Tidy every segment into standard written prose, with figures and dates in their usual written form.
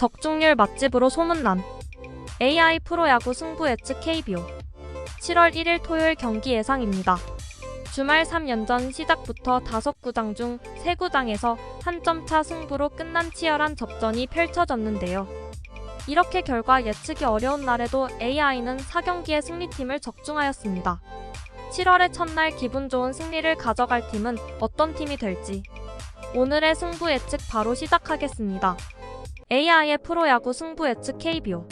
적중률 맛집으로 소문난 AI 프로야구 승부 예측 KBO 7월 1일 토요일 경기 예상입니다. 주말 3연전 시작부터 5구장 중 3구장에서 한 점 차 승부로 끝난 치열한 접전이 펼쳐졌는데요. 이렇게 결과 예측이 어려운 날에도 AI는 4경기의 승리팀을 적중하였습니다. 7월의 첫날 기분 좋은 승리를 가져갈 팀은 어떤 팀이 될지 오늘의 승부 예측 바로 시작하겠습니다. AI의 프로야구 승부 예측 KBO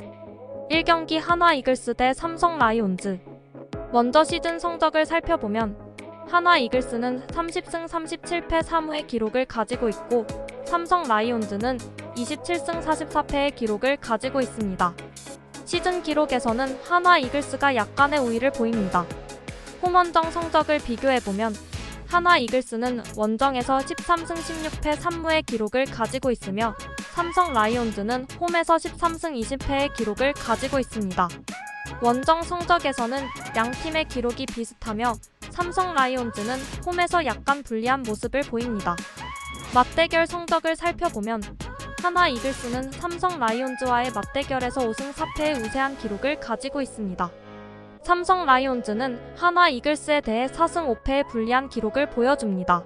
1경기 한화 이글스 대 삼성 라이온즈. 먼저 시즌 성적을 살펴보면 한화 이글스는 30승 37패 3무의 기록을 가지고 있고 삼성 라이온즈는 27승 44패의 기록을 가지고 있습니다. 시즌 기록에서는 한화 이글스가 약간의 우위를 보입니다. 홈원정 성적을 비교해보면 한화 이글스는 원정에서 13승 16패 3무의 기록을 가지고 있으며 삼성 라이온즈는 홈에서 13승 20패의 기록을 가지고 있습니다. 원정 성적에서는 양 팀의 기록이 비슷하며 삼성 라이온즈는 홈에서 약간 불리한 모습을 보입니다. 맞대결 성적을 살펴보면 한화 이글스는 삼성 라이온즈와의 맞대결에서 5승 4패의 우세한 기록을 가지고 있습니다. 삼성 라이온즈는 한화 이글스에 대해 4승 5패의 불리한 기록을 보여줍니다.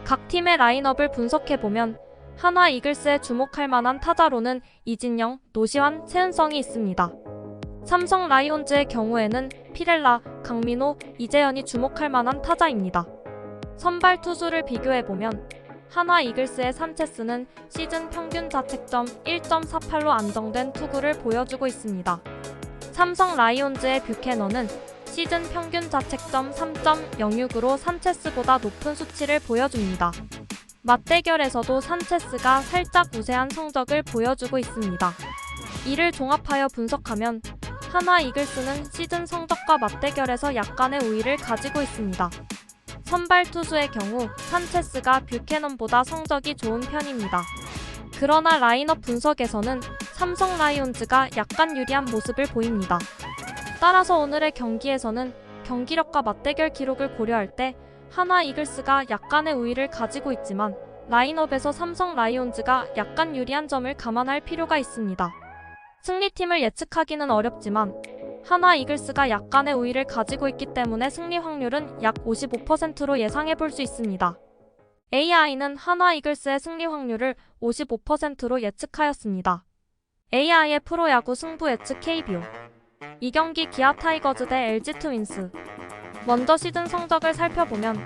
각 팀의 라인업을 분석해보면 한화 이글스에 주목할 만한 타자로는 이진영, 노시환, 최은성이 있습니다. 삼성 라이온즈의 경우에는 피렐라, 강민호, 이재현이 주목할 만한 타자입니다. 선발 투수를 비교해보면 한화 이글스의 산체스는 시즌 평균 자책점 1.48로 안정된 투구를 보여주고 있습니다. 삼성 라이온즈의 뷰캐넌은 시즌 평균 자책점 3.06으로 산체스보다 높은 수치를 보여줍니다. 맞대결에서도 산체스가 살짝 우세한 성적을 보여주고 있습니다. 이를 종합하여 분석하면 한화 이글스는 시즌 성적과 맞대결에서 약간의 우위를 가지고 있습니다. 선발 투수의 경우 산체스가 뷰캐넌보다 성적이 좋은 편입니다. 그러나 라인업 분석에서는 삼성 라이온즈가 약간 유리한 모습을 보입니다. 따라서 오늘의 경기에서는 경기력과 맞대결 기록을 고려할 때 한화 이글스가 약간의 우위를 가지고 있지만 라인업에서 삼성 라이온즈가 약간 유리한 점을 감안할 필요가 있습니다. 승리팀을 예측하기는 어렵지만 한화 이글스가 약간의 우위를 가지고 있기 때문에 승리 확률은 약 55%로 예상해볼 수 있습니다. AI는 한화 이글스의 승리 확률을 55%로 예측하였습니다. AI의 프로야구 승부 예측 KBO 2경기 기아 타이거즈 대 LG 트윈스. 먼저 시즌 성적을 살펴보면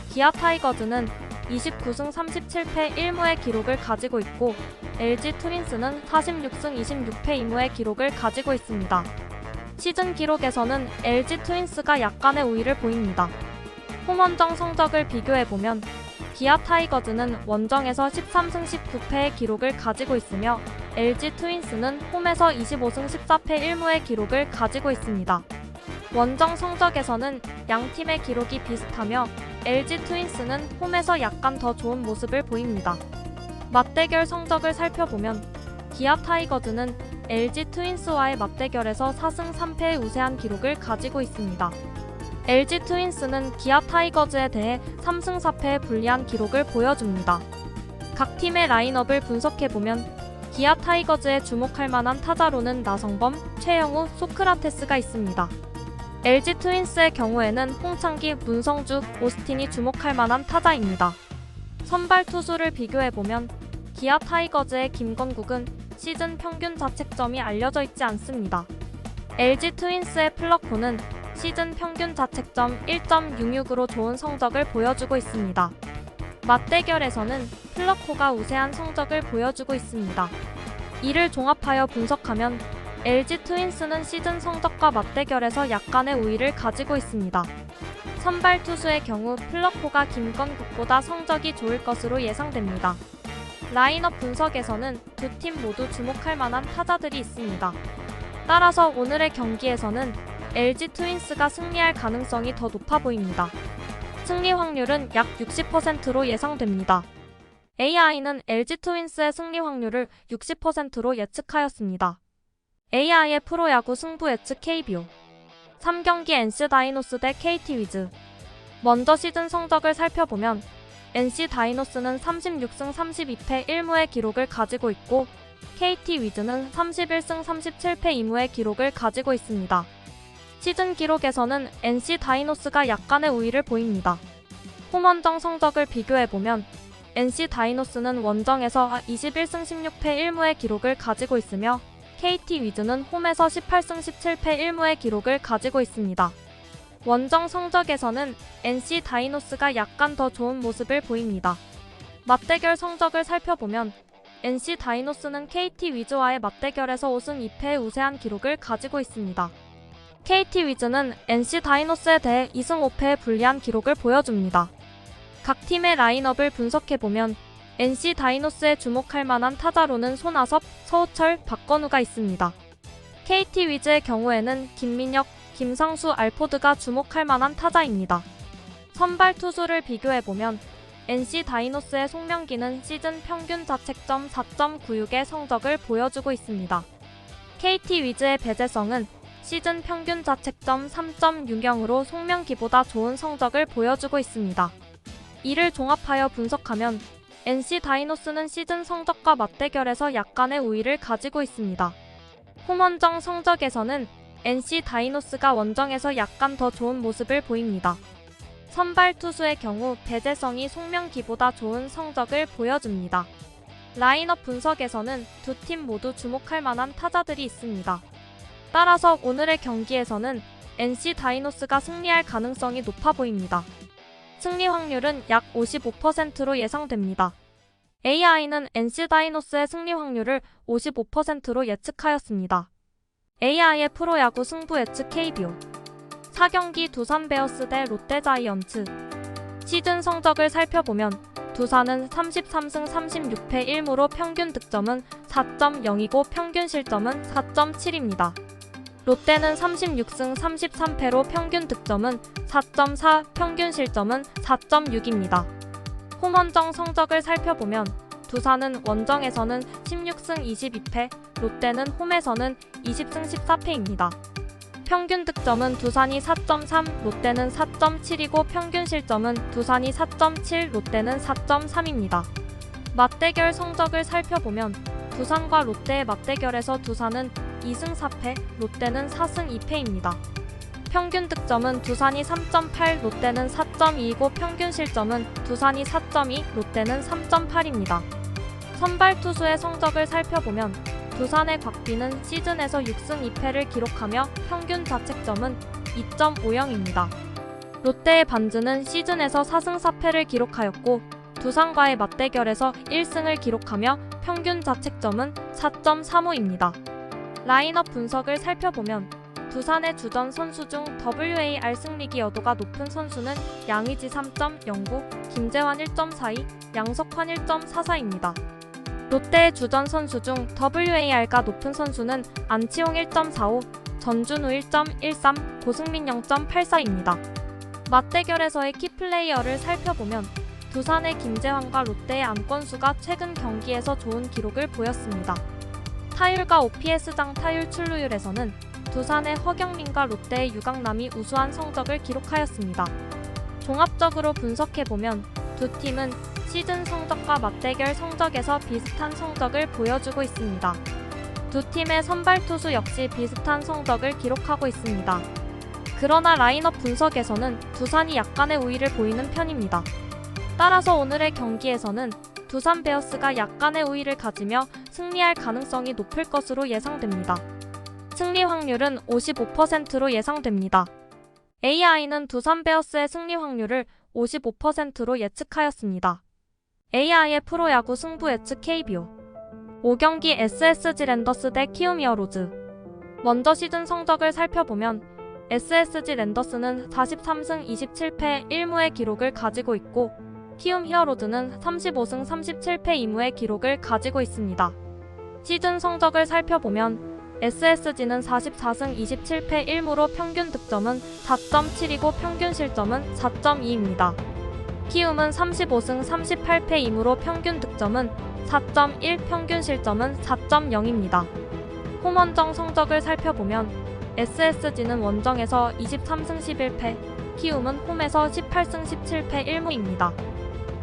기아 타이거즈는 29승 37패 1무의 기록을 가지고 있고 LG 트윈스는 46승 26패 2무의 기록을 가지고 있습니다. 시즌 기록에서는 LG 트윈스가 약간의 우위를 보입니다. 홈원정 성적을 비교해보면 기아 타이거즈는 원정에서 13승 19패의 기록을 가지고 있으며 LG 트윈스는 홈에서 25승 14패 1무의 기록을 가지고 있습니다. 원정 성적에서는 양 팀의 기록이 비슷하며 LG 트윈스는 홈에서 약간 더 좋은 모습을 보입니다. 맞대결 성적을 살펴보면 기아 타이거즈는 LG 트윈스와의 맞대결에서 4승 3패의 우세한 기록을 가지고 있습니다. LG 트윈스는 기아 타이거즈에 대해 3승 4패의 불리한 기록을 보여줍니다. 각 팀의 라인업을 분석해보면 기아 타이거즈에 주목할 만한 타자로는 나성범, 최영우, 소크라테스가 있습니다. LG 트윈스의 경우에는 홍창기, 문성주, 오스틴이 주목할 만한 타자입니다. 선발 투수를 비교해보면 기아 타이거즈의 김건국은 시즌 평균 자책점이 알려져 있지 않습니다. LG 트윈스의 플러코는 시즌 평균 자책점 1.66으로 좋은 성적을 보여주고 있습니다. 맞대결에서는 플러코가 우세한 성적을 보여주고 있습니다. 이를 종합하여 분석하면 LG 트윈스는 시즌 성적과 맞대결에서 약간의 우위를 가지고 있습니다. 선발 투수의 경우 플러코가 김건국보다 성적이 좋을 것으로 예상됩니다. 라인업 분석에서는 두 팀 모두 주목할 만한 타자들이 있습니다. 따라서 오늘의 경기에서는 LG 트윈스가 승리할 가능성이 더 높아 보입니다. 승리 확률은 약 60%로 예상됩니다. AI는 LG 트윈스의 승리 확률을 60%로 예측하였습니다. AI의 프로야구 승부 예측 KBO 3경기 NC 다이노스 대 KT 위즈. 먼저 시즌 성적을 살펴보면 NC 다이노스는 36승 32패 1무의 기록을 가지고 있고 KT 위즈는 31승 37패 2무의 기록을 가지고 있습니다. 시즌 기록에서는 NC 다이노스가 약간의 우위를 보입니다. 홈원정 성적을 비교해보면 NC 다이노스는 원정에서 21승 16패 1무의 기록을 가지고 있으며 KT 위즈는 홈에서 18승 17패 1무의 기록을 가지고 있습니다. 원정 성적에서는 NC 다이노스가 약간 더 좋은 모습을 보입니다. 맞대결 성적을 살펴보면 NC 다이노스는 KT 위즈와의 맞대결에서 5승 2패의 우세한 기록을 가지고 있습니다. KT 위즈는 NC 다이노스에 대해 2승 5패의 불리한 기록을 보여줍니다. 각 팀의 라인업을 분석해보면 NC 다이노스에 주목할 만한 타자로는 손아섭, 서호철, 박건우가 있습니다. KT 위즈의 경우에는 김민혁, 김상수, 알포드가 주목할 만한 타자입니다. 선발 투수를 비교해보면 NC 다이노스의 송명기는 시즌 평균 자책점 4.96의 성적을 보여주고 있습니다. KT 위즈의 배재성은 시즌 평균 자책점 3.60으로 송명기보다 좋은 성적을 보여주고 있습니다. 이를 종합하여 분석하면 NC 다이노스는 시즌 성적과 맞대결에서 약간의 우위를 가지고 있습니다. 홈원정 성적에서는 NC 다이노스가 원정에서 약간 더 좋은 모습을 보입니다. 선발 투수의 경우 배재성이 송명기보다 좋은 성적을 보여줍니다. 라인업 분석에서는 두 팀 모두 주목할 만한 타자들이 있습니다. 따라서 오늘의 경기에서는 NC 다이노스가 승리할 가능성이 높아 보입니다. 승리 확률은 약 55%로 예상됩니다. AI는 NC 다이노스의 승리 확률을 55%로 예측하였습니다. AI의 프로야구 승부 예측 KBO 4경기 두산 베어스 대 롯데 자이언츠. 시즌 성적을 살펴보면 두산은 33승 36패 1무로 평균 득점은 4.0이고 평균 실점은 4.7입니다. 롯데는 36승 33패로 평균 득점은 4.4, 평균 실점은 4.6입니다. 홈원정 성적을 살펴보면 두산은 원정에서는 16승 22패, 롯데는 홈에서는 20승 14패입니다. 평균 득점은 두산이 4.3, 롯데는 4.7이고 평균 실점은 두산이 4.7, 롯데는 4.3입니다. 맞대결 성적을 살펴보면 두산과 롯데의 맞대결에서 두산은 2승 4패, 롯데는 4승 2패입니다. 평균 득점은 두산이 3.8, 롯데는 4.2이고 평균 실점은 두산이 4.2, 롯데는 3.8입니다. 선발 투수의 성적을 살펴보면 두산의 곽비는 시즌에서 6승 2패를 기록하며 평균 자책점은 2.50입니다. 롯데의 반즈는 시즌에서 4승 4패를 기록하였고 두산과의 맞대결에서 1승을 기록하며 평균 자책점은 4.35입니다. 라인업 분석을 살펴보면 두산의 주전 선수 중 WAR 승리기 여도가 높은 선수는 양의지 3.09, 김재환 1.42, 양석환 1.44입니다. 롯데의 주전 선수 중 WAR가 높은 선수는 안치홍 1.45, 전준우 1.13, 고승민 0.84입니다. 맞대결에서의 키플레이어를 살펴보면 두산의 김재환과 롯데의 안건수가 최근 경기에서 좋은 기록을 보였습니다. 타율과 OPS당 타율 출루율에서는 두산의 허경민과 롯데의 유강남이 우수한 성적을 기록하였습니다. 종합적으로 분석해보면 두 팀은 시즌 성적과 맞대결 성적에서 비슷한 성적을 보여주고 있습니다. 두 팀의 선발 투수 역시 비슷한 성적을 기록하고 있습니다. 그러나 라인업 분석에서는 두산이 약간의 우위를 보이는 편입니다. 따라서 오늘의 경기에서는 두산 베어스가 약간의 우위를 가지며 승리할 가능성이 높을 것으로 예상됩니다. 승리 확률은 55%로 예상됩니다. AI는 두산 베어스의 승리 확률을 55%로 예측하였습니다. AI의 프로야구 승부 예측 KBO 5경기 SSG 랜더스 대 키움 히어로즈. 먼저 시즌 성적을 살펴보면 SSG 랜더스는 43승 27패 1무의 기록을 가지고 있고 키움 히어로즈는 35승 37패 2무의 기록을 가지고 있습니다. 시즌 성적을 살펴보면 SSG는 44승 27패 1무로 평균 득점은 4.7이고 평균 실점은 4.2입니다. 키움은 35승 38패 2무로 평균 득점은 4.1, 평균 실점은 4.0입니다. 홈원정 성적을 살펴보면 SSG는 원정에서 23승 11패, 키움은 홈에서 18승 17패 1무입니다.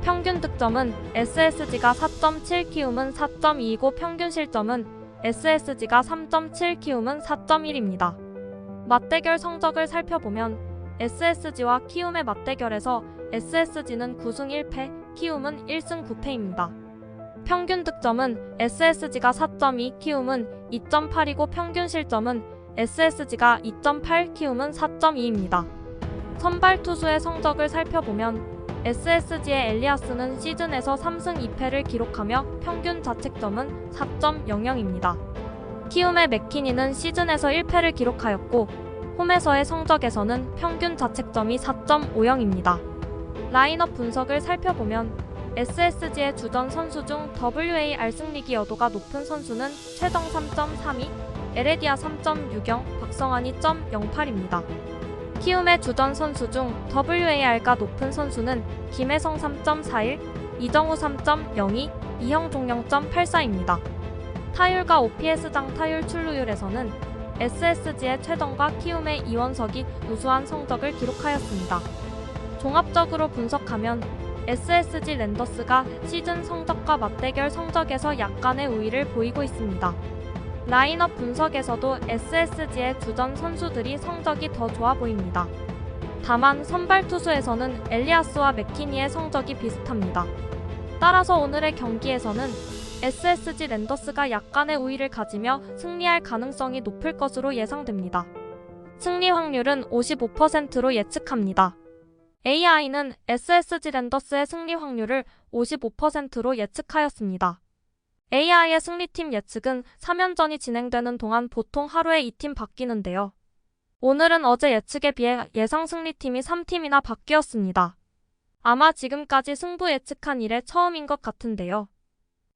평균 득점은 SSG가 4.7, 키움은 4.2이고 평균 실점은 SSG가 3.7, 키움은 4.1입니다. 맞대결 성적을 살펴보면 SSG와 키움의 맞대결에서 SSG는 9승 1패, 키움은 1승 9패입니다. 평균 득점은 SSG가 4.2, 키움은 2.8이고 평균 실점은 SSG가 2.8, 키움은 4.2입니다. 선발 투수의 성적을 살펴보면 SSG의 엘리아스는 시즌에서 3승 2패를 기록하며 평균 자책점은 4.00입니다. 키움의 맥키니는 시즌에서 1패를 기록하였고 홈에서의 성적에서는 평균 자책점이 4.50입니다. 라인업 분석을 살펴보면 SSG의 주전 선수 중 WAR 승리기 여도가 높은 선수는 최정 3.32, 에레디아 3.60, 박성환이 0.08입니다. 키움의 주전 선수 중 WAR가 높은 선수는 김혜성 3.41, 이정우 3.02, 이형종 0.84입니다. 타율과 OPS당 타율 출루율에서는 SSG의 최정과 키움의 이원석이 우수한 성적을 기록하였습니다. 종합적으로 분석하면 SSG 랜더스가 시즌 성적과 맞대결 성적에서 약간의 우위를 보이고 있습니다. 라인업 분석에서도 SSG의 주전 선수들이 성적이 더 좋아 보입니다. 다만 선발 투수에서는 엘리아스와 맥키니의 성적이 비슷합니다. 따라서 오늘의 경기에서는 SSG 랜더스가 약간의 우위를 가지며 승리할 가능성이 높을 것으로 예상됩니다. 승리 확률은 55%로 예측합니다. AI는 SSG 랜더스의 승리 확률을 55%로 예측하였습니다. AI의 승리팀 예측은 3연전이 진행되는 동안 보통 하루에 2팀 바뀌는데요. 오늘은 어제 예측에 비해 예상 승리팀이 3팀이나 바뀌었습니다. 아마 지금까지 승부 예측한 이래 처음인 것 같은데요.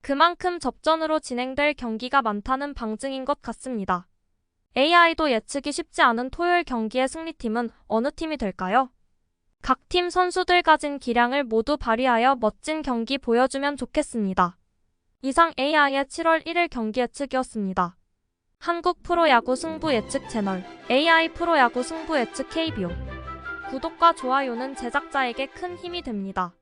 그만큼 접전으로 진행될 경기가 많다는 방증인 것 같습니다. AI도 예측이 쉽지 않은 토요일 경기의 승리팀은 어느 팀이 될까요? 각 팀 선수들 가진 기량을 모두 발휘하여 멋진 경기 보여주면 좋겠습니다. 이상 AI의 7월 1일 경기 예측이었습니다. 한국 프로야구 승부 예측 채널 AI 프로야구 승부 예측 KBO 구독과 좋아요는 제작자에게 큰 힘이 됩니다.